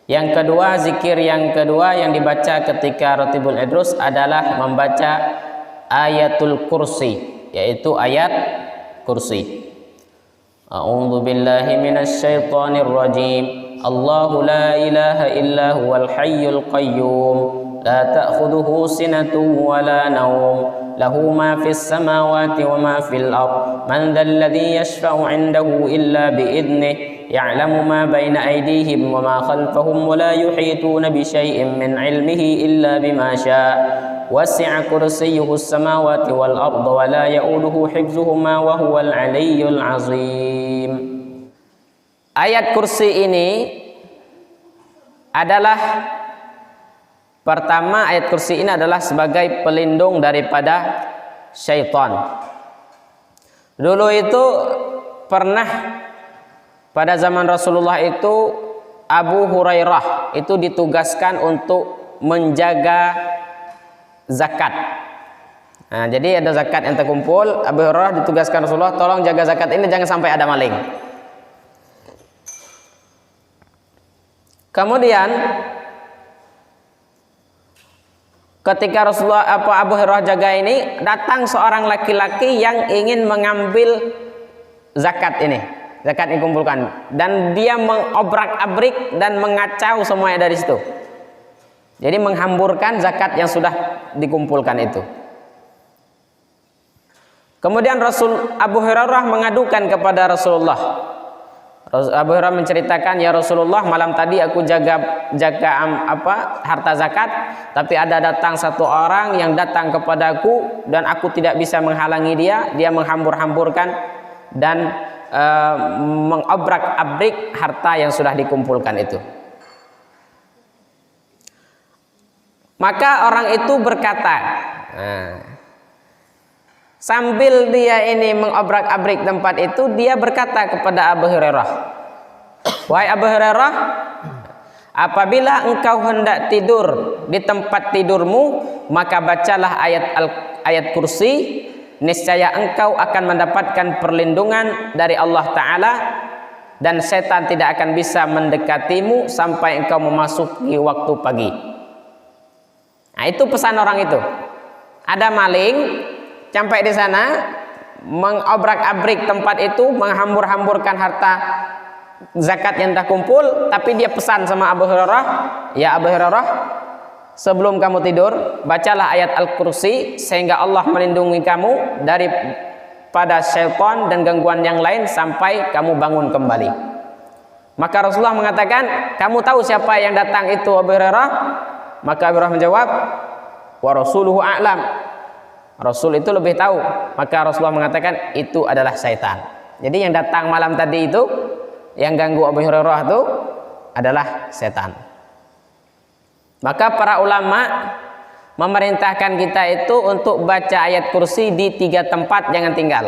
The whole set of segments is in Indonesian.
Yang kedua, zikir yang kedua yang dibaca ketika Ratibul Idrus adalah membaca ayatul kursi, yaitu ayat kursi. A'udzu billahi minasy syaithanir rajim. Allahu la ilaha illa huwal hayyul qayyum la ta'khudhuhu sinatun wa la nawm lahu ma fis samawati wa ma fil ard man dzal ladzi yashfa'u 'indahu illa bi idnihi يعلم ما بين أيديهم وما خلفهم ولا يحيطون بشيء من علمه إلا بما شاء وسع كرسيه السماوات والأرض ولا يؤوده حفظهما وهو العلي العظيم. Ayat kursi ini adalah pertama, ayat kursi ini adalah sebagai pelindung daripada syaitan. Dulu itu pernah pada zaman Rasulullah itu Abu Hurairah itu ditugaskan untuk menjaga zakat. Nah, jadi ada zakat yang terkumpul, Abu Hurairah ditugaskan Rasulullah, tolong jaga zakat ini jangan sampai ada maling. Kemudian ketika Rasulullah Abu Hurairah jaga ini, datang seorang laki-laki yang ingin mengambil zakat ini. Zakat dikumpulkan dan dia mengobrak-abrik dan mengacau semuanya dari situ. Jadi menghamburkan zakat yang sudah dikumpulkan itu. Kemudian Abu Hurairah mengadukan kepada Rasulullah. Abu Hurairah menceritakan, ya Rasulullah, malam tadi aku jaga harta zakat, tapi ada datang satu orang yang datang kepadaku dan aku tidak bisa menghalangi dia menghambur-hamburkan dan mengobrak-abrik harta yang sudah dikumpulkan itu. Maka orang itu berkata, sambil dia ini mengobrak-abrik tempat itu, dia berkata kepada Abu Hurairah, wahai Abu Hurairah, apabila engkau hendak tidur di tempat tidurmu, maka bacalah ayat kursi, niscaya engkau akan mendapatkan perlindungan dari Allah Ta'ala dan setan tidak akan bisa mendekatimu sampai engkau memasuki waktu pagi. Nah, itu pesan orang itu. Ada maling sampai di sana, mengobrak-abrik tempat itu, menghambur-hamburkan harta zakat yang dah kumpul, tapi dia pesan sama Abu Hurairah, ya Abu Hurairah, sebelum kamu tidur, bacalah ayat Al-Kursi sehingga Allah melindungi kamu daripada syaitan dan gangguan yang lain sampai kamu bangun kembali. Maka Rasulullah mengatakan, kamu tahu siapa yang datang itu Abu Hurairah? Maka Abu Hurairah menjawab, wa rasuluhu a'lam. Rasul itu lebih tahu. Maka Rasulullah mengatakan, itu adalah syaitan. Jadi yang datang malam tadi itu, yang ganggu Abu Hurairah itu adalah syaitan. Maka para ulama memerintahkan kita itu untuk baca ayat kursi di 3 tempat, jangan tinggal.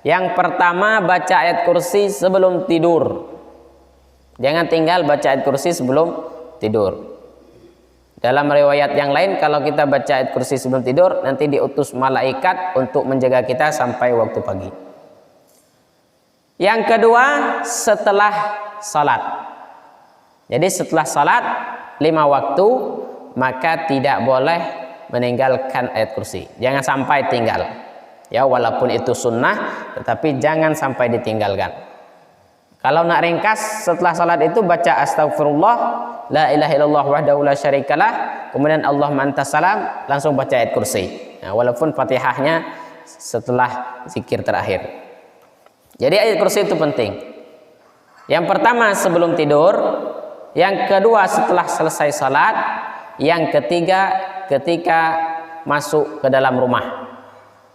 Yang pertama, baca ayat kursi sebelum tidur. Jangan tinggal baca ayat kursi sebelum tidur. Dalam riwayat yang lain, kalau kita baca ayat kursi sebelum tidur, nanti diutus malaikat untuk menjaga kita sampai waktu pagi. Yang kedua, setelah salat. Jadi setelah salat 5 waktu, maka tidak boleh meninggalkan ayat kursi. Jangan sampai tinggal. Ya, walaupun itu sunnah, tetapi jangan sampai ditinggalkan. Kalau nak ringkas, setelah salat itu baca astagfirullah, la ilaha illallah wahdahu la syarikalah, kemudian Allahumma antas salam, langsung baca ayat kursi. Nah, walaupun Fatihahnya setelah zikir terakhir. Jadi ayat kursi itu penting. Yang pertama sebelum tidur, yang kedua setelah selesai salat, yang ketiga ketika masuk ke dalam rumah.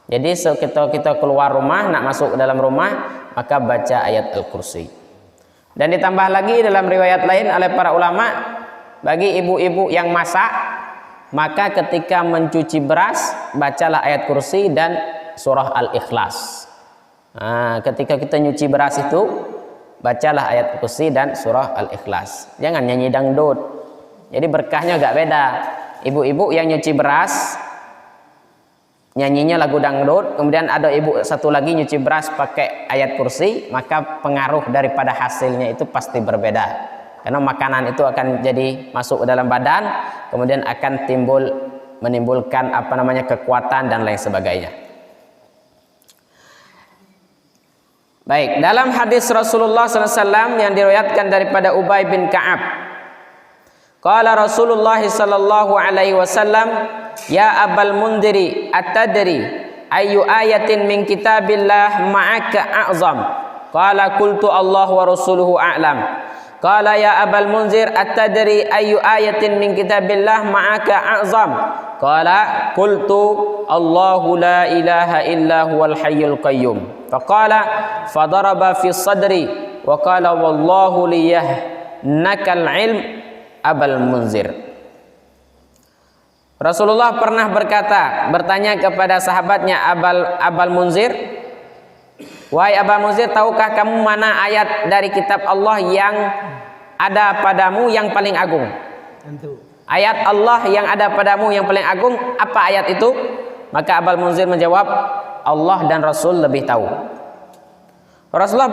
Jadi kita keluar rumah, nak masuk ke dalam rumah, maka baca ayat Al-Kursi. Dan ditambah lagi dalam riwayat lain oleh para ulama, bagi ibu-ibu yang masak, maka ketika mencuci beras, bacalah ayat Kursi dan surah Al-Ikhlas. Nah, ketika kita nyuci beras itu, bacalah ayat Kursi dan surah Al-Ikhlas. Jangan nyanyi dangdut. Jadi berkahnya agak beda. Ibu-ibu yang nyuci beras, nyanyinya lagu dangdut, kemudian ada ibu satu lagi nyuci beras pakai ayat Kursi, maka pengaruh daripada hasilnya itu pasti berbeda. Karena makanan itu akan jadi masuk ke dalam badan, kemudian akan menimbulkan kekuatan dan lain sebagainya. Baik, dalam hadis Rasulullah SAW yang diriwayatkan daripada Ubay bin Ka'ab, qala Rasulullah sallallahu alaihi wasallam, ya Abal Mundhiri, atadri ayu ayatin min kitabillah ma'aka a'zam? Qala qultu Allah wa rasuluhu a'lam. Qala ya Abal Munzir, atadri ayu ayatin min kitabillah ma'aka a'zam? Qala qultu Allahu la ilaha illa huwal hayyul qayyum. Faqala fadaraba fi sadri wa qala wallahu liyahnakal ilm Abal Munzir. Rasulullah pernah bertanya kepada sahabatnya Abal Munzir, wahai Abal Munzir, tahukah kamu mana ayat dari kitab Allah yang ada padamu yang paling agung? Ayat Allah yang ada padamu yang paling agung, apa ayat itu? Maka Abal Munzir menjawab, Allah dan Rasul lebih tahu. Rasulullah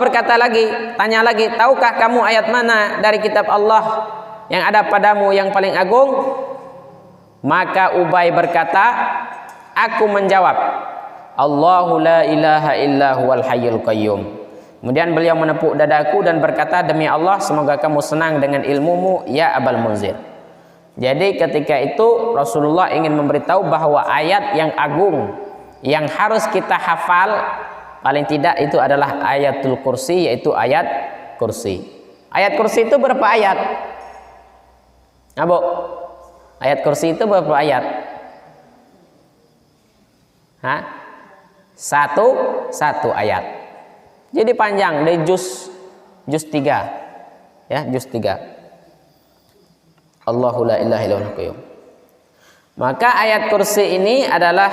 tanya lagi, tahukah kamu ayat mana dari kitab Allah yang ada padamu yang paling agung? Maka Ubay berkata, aku menjawab, Allahu la ilaha illa huwal hayyul qayyum. Kemudian beliau menepuk dadaku dan berkata, demi Allah, semoga kamu senang dengan ilmumu ya Abal Munzir. Jadi ketika itu Rasulullah ingin memberitahu bahwa ayat yang agung yang harus kita hafal paling tidak itu adalah ayatul kursi, yaitu ayat kursi. Ayat kursi itu berapa ayat? Bu, ayat kursi itu berapa ayat? Satu ayat. Jadi panjang, dari juz 3. Ya, juz 3. Allahu la ilaha illa huwal qayyum. Maka ayat kursi ini adalah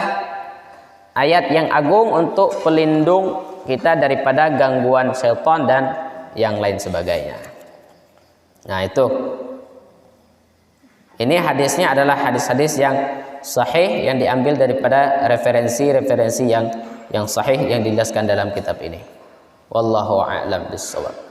ayat yang agung untuk pelindung kita daripada gangguan syaitan dan yang lain sebagainya. Nah, itu. Ini hadisnya adalah hadis-hadis yang sahih yang diambil daripada referensi-referensi yang sahih yang dijelaskan dalam kitab ini. Wallahu a'lam bishawab.